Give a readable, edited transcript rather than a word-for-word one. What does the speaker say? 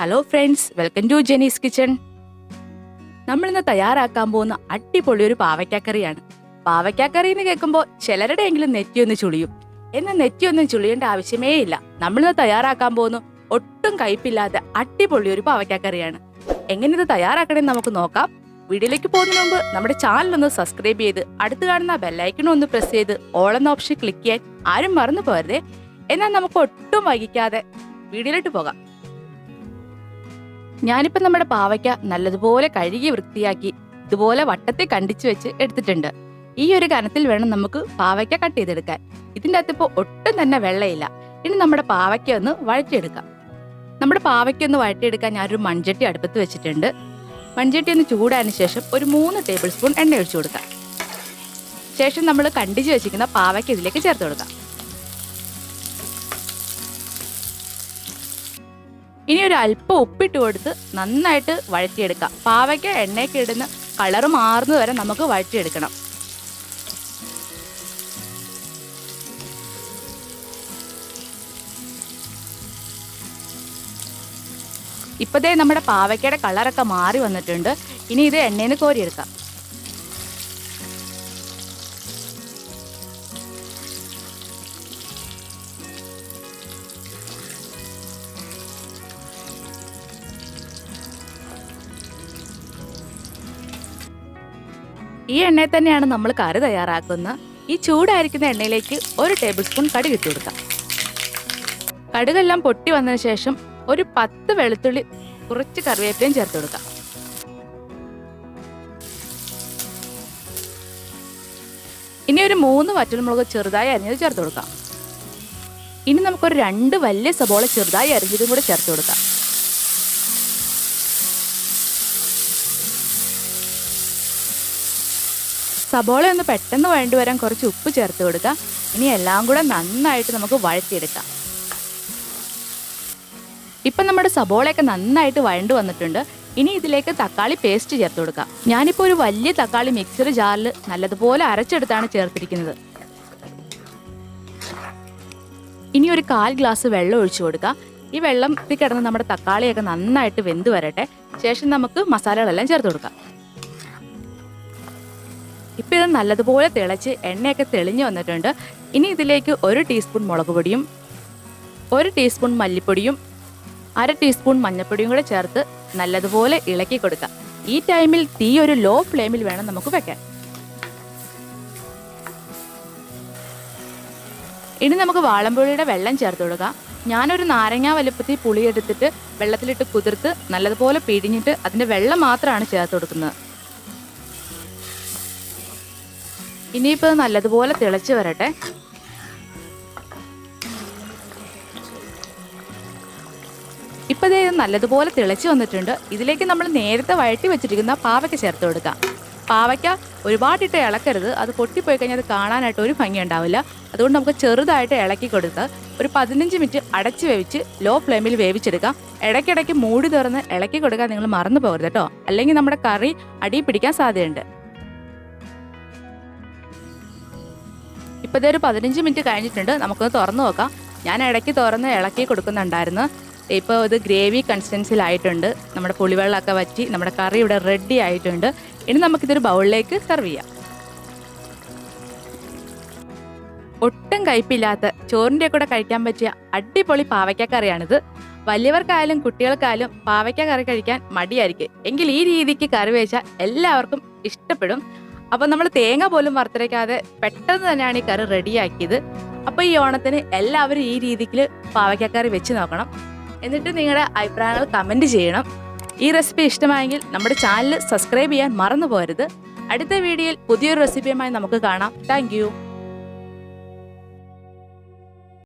Hello friends, welcome to Jeni's kitchen. നമ്മളിന്ന് തയ്യാറാക്കാൻ പോകുന്ന അടിപൊളി ഒരു പാവയ്ക്കാക്കറിയാണ്. പാവയ്ക്കാക്കറി എന്ന് കേൾക്കുമ്പോൾ ചിലരുടെയെങ്കിലും നെറ്റിയൊന്ന് ചുളിയും. എന്നാൽ നെറ്റിയൊന്നും ചുളിയേണ്ട ആവശ്യമേ ഇല്ല. നമ്മളിന്ന് തയ്യാറാക്കാൻ പോകുന്ന ഒട്ടും കയ്പില്ലാത്ത അടിപൊളി ഒരു പാവയ്ക്കാക്കറിയാണ്. എങ്ങനെ ഇത് തയ്യാറാക്കണമെന്ന് നമുക്ക് നോക്കാം. വീഡിയോയിലേക്ക് പോകുന്നതിന് മുമ്പ് നമ്മുടെ ചാനൽ ഒന്ന് സബ്സ്ക്രൈബ് ചെയ്ത് അടുത്ത് കാണുന്ന ബെല്ലൈക്കൺ ഒന്ന് പ്രസ് ചെയ്ത് ഓൾ എന്ന ഓപ്ഷൻ ക്ലിക്ക് ചെയ്യാൻ ആരും മറന്നു പോകരുതേ. എന്നാൽ നമുക്ക് ഒട്ടും വൈകിക്കാതെ വീഡിയോയിലോട്ട് പോകാം. ഞാനിപ്പോൾ നമ്മുടെ പാവയ്ക്ക നല്ലതുപോലെ കഴുകി വൃത്തിയാക്കി ഇതുപോലെ വട്ടത്തെ കണ്ടിച്ചു വെച്ച് എടുത്തിട്ടുണ്ട്. ഈ ഒരു കനത്തിൽ വേണം നമുക്ക് പാവയ്ക്ക കട്ട് ചെയ്തെടുക്കാൻ. ഇതിൻ്റെ അകത്തിപ്പോൾ ഒട്ടും തന്നെ വെള്ളമില്ല. ഇനി നമ്മുടെ പാവയ്ക്ക ഒന്ന് വഴറ്റിയെടുക്കാം. നമ്മുടെ പാവയ്ക്ക ഒന്ന് വഴറ്റിയെടുക്കാൻ ഞാനൊരു മൺചട്ടി അടുപ്പത്ത് വെച്ചിട്ടുണ്ട്. മൺചട്ടി ഒന്ന് ചൂടായതിനു ശേഷം ഒരു 3 ടേബിൾ സ്പൂൺ എണ്ണ ഒഴിച്ചു കൊടുക്കാം. ശേഷം നമ്മൾ കണ്ടിച്ചു വെച്ചിരിക്കുന്ന പാവയ്ക്ക ഇതിലേക്ക് ചേർത്ത് കൊടുക്കാം. ഇനി ഒരു അല്പം ഉപ്പിട്ട് കൊടുത്ത് നന്നായിട്ട് വഴറ്റിയെടുക്കാം. പാവയ്ക്ക എണ്ണയ്ക്ക് ഇടുന്ന കളറ് മാറുന്നത് വരെ നമുക്ക് വഴറ്റിയെടുക്കണം. ഇപ്പോഴേ നമ്മുടെ പാവയ്ക്കയുടെ കളറൊക്കെ മാറി വന്നിട്ടുണ്ട്. ഇനി ഇത് എണ്ണയിൽ നിന്ന് കോരിയെടുക്കാം. ഈ എണ്ണയിൽ തന്നെയാണ് നമ്മൾ കറി തയ്യാറാക്കുന്നത്. ഈ ചൂടായിരിക്കുന്ന എണ്ണയിലേക്ക് 1 ടേബിൾ സ്പൂൺ കടുക് ഇട്ട് കൊടുക്കാം. കടുകെല്ലാം പൊട്ടി വന്നതിന് ശേഷം ഒരു 10 വെളുത്തുള്ളി, കുറച്ച് കറിവേപ്പിലയും ചേർത്ത് കൊടുക്കാം. ഇനി ഒരു 3 വറ്റൽമുളക് ചെറുതായി അരിഞ്ഞത് ചേർത്ത് കൊടുക്കാം. ഇനി നമുക്കൊരു 2 വലിയ സബോള ചെറുതായി അരിഞ്ഞതും കൂടെ ചേർത്ത് കൊടുക്കാം. സബോള ഒന്ന് പെട്ടെന്ന് വഴണ്ടി വരാൻ കുറച്ച് ഉപ്പ് ചേർത്ത് കൊടുക്കാം. ഇനി എല്ലാം കൂടെ നന്നായിട്ട് നമുക്ക് വഴറ്റിയെടുക്കാം. ഇപ്പം നമ്മുടെ സബോളയൊക്കെ നന്നായിട്ട് വഴണ്ടു വന്നിട്ടുണ്ട്. ഇനി ഇതിലേക്ക് തക്കാളി പേസ്റ്റ് ചേർത്ത് കൊടുക്കാം. ഞാനിപ്പോൾ ഒരു വലിയ തക്കാളി മിക്സർ ജാറിൽ നല്ലതുപോലെ അരച്ചെടുത്താണ് ചേർത്തിരിക്കുന്നത്. ഇനി ഒരു 1/4 ഗ്ലാസ് വെള്ളം ഒഴിച്ചു കൊടുക്കാം. ഈ വെള്ളത്തിൽ കിടന്ന് നമ്മുടെ തക്കാളിയൊക്കെ നന്നായിട്ട് വെന്ത് വരട്ടെ. ശേഷം നമുക്ക് മസാലകളെല്ലാം ചേർത്ത് കൊടുക്കാം. ഇപ്പം ഇത് നല്ലതുപോലെ തിളച്ച് എണ്ണയൊക്കെ തെളിഞ്ഞു വന്നിട്ടുണ്ട്. ഇനി ഇതിലേക്ക് 1 ടീസ്പൂൺ മുളക് പൊടിയും 1 ടീസ്പൂൺ മല്ലിപ്പൊടിയും 1/2 ടീസ്പൂൺ മഞ്ഞൾപ്പൊടിയും കൂടെ ചേർത്ത് നല്ലതുപോലെ ഇളക്കി കൊടുക്കാം. ഈ ടൈമിൽ തീ ഒരു ലോ ഫ്ലെയിമിൽ വേണം നമുക്ക് വെക്കാൻ. ഇനി നമുക്ക് വാളംപുളിയുടെ വെള്ളം ചേർത്ത് കൊടുക്കാം. ഞാനൊരു നാരങ്ങ വലുപ്പത്തിൽ പുളി എടുത്തിട്ട് വെള്ളത്തിലിട്ട് കുതിർത്ത് നല്ലതുപോലെ പിഴിഞ്ഞിട്ട് അതിൻ്റെ വെള്ളം മാത്രമാണ് ചേർത്ത് കൊടുക്കുന്നത്. ഇനിയിപ്പോൾ നല്ലതുപോലെ തിളച്ച് വരട്ടെ. ഇപ്പോൾ ഇത് നല്ലതുപോലെ തിളച്ച് വന്നിട്ടുണ്ട്. ഇതിലേക്ക് നമ്മൾ നേരത്തെ വഴറ്റി വെച്ചിരിക്കുന്ന പാവയ്ക്ക ചേർത്ത് കൊടുക്കാം. പാവയ്ക്ക ഒരുപാടിട്ട് ഇളക്കരുത്. അത് പൊട്ടിപ്പോയി കഴിഞ്ഞാൽ അത് കാണാനായിട്ട് ഒരു ഭംഗി ഉണ്ടാവില്ല. അതുകൊണ്ട് നമുക്ക് ചെറുതായിട്ട് ഇളക്കി കൊടുത്ത് ഒരു 15 മിനിറ്റ് അടച്ച് വേവിച്ച് ലോ ഫ്ലെയിമിൽ വേവിച്ചെടുക്കാം. ഇടയ്ക്കിടയ്ക്ക് മൂടി തുറന്ന് ഇളക്കി കൊടുക്കാൻ നിങ്ങൾ മറന്നു പോകരുത് കേട്ടോ. അല്ലെങ്കിൽ നമ്മുടെ കറി അടി പിടിക്കാൻ സാധ്യതയുണ്ട്. ഇപ്പോൾ ഇതൊരു 15 മിനിറ്റ് കഴിഞ്ഞിട്ടുണ്ട്. നമുക്കൊന്ന് തുറന്ന് നോക്കാം. ഞാൻ ഇടയ്ക്ക് തുറന്ന് ഇളക്കി കൊടുക്കുന്നുണ്ടായിരുന്നു. ഇപ്പോൾ ഇത് ഗ്രേവി കൺസിസ്റ്റൻസിലായിട്ടുണ്ട്. നമ്മുടെ പുളിവെള്ളമൊക്കെ വറ്റി നമ്മുടെ കറി ഇവിടെ റെഡി ആയിട്ടുണ്ട്. ഇനി നമുക്കിതൊരു ബൗളിലേക്ക് സെർവ് ചെയ്യാം. ഒട്ടും കയ്പില്ലാത്ത ചോറിൻ്റെ കൂടെ കഴിക്കാൻ പറ്റിയ അടിപൊളി പാവയ്ക്ക കറിയാണിത്. വലിയവർക്കായാലും കുട്ടികൾക്കായാലും പാവയ്ക്ക കറി കഴിക്കാൻ മടിയായിരിക്കും. എങ്കിൽ ഈ രീതിക്ക് കറി വെച്ചാൽ എല്ലാവർക്കും ഇഷ്ടപ്പെടും. അപ്പോൾ നമ്മൾ തേങ്ങ പോലും വറുത്തരയ്ക്കാതെ പെട്ടെന്ന് തന്നെയാണ് ഈ കറി റെഡിയാക്കിയത്. അപ്പോൾ ഈ ഓണത്തിന് എല്ലാവരും ഈ രീതിക്ക് പാവയ്ക്കക്കറി വെച്ച് നോക്കണം. എന്നിട്ട് നിങ്ങളുടെ അഭിപ്രായങ്ങൾ കമൻറ്റ് ചെയ്യണം. ഈ റെസിപ്പി ഇഷ്ടമായെങ്കിൽ നമ്മുടെ ചാനൽ സബ്സ്ക്രൈബ് ചെയ്യാൻ മറന്നു പോകരുത്. അടുത്ത വീഡിയോയിൽ പുതിയൊരു റെസിപ്പിയുമായി നമുക്ക് കാണാം. Thank you.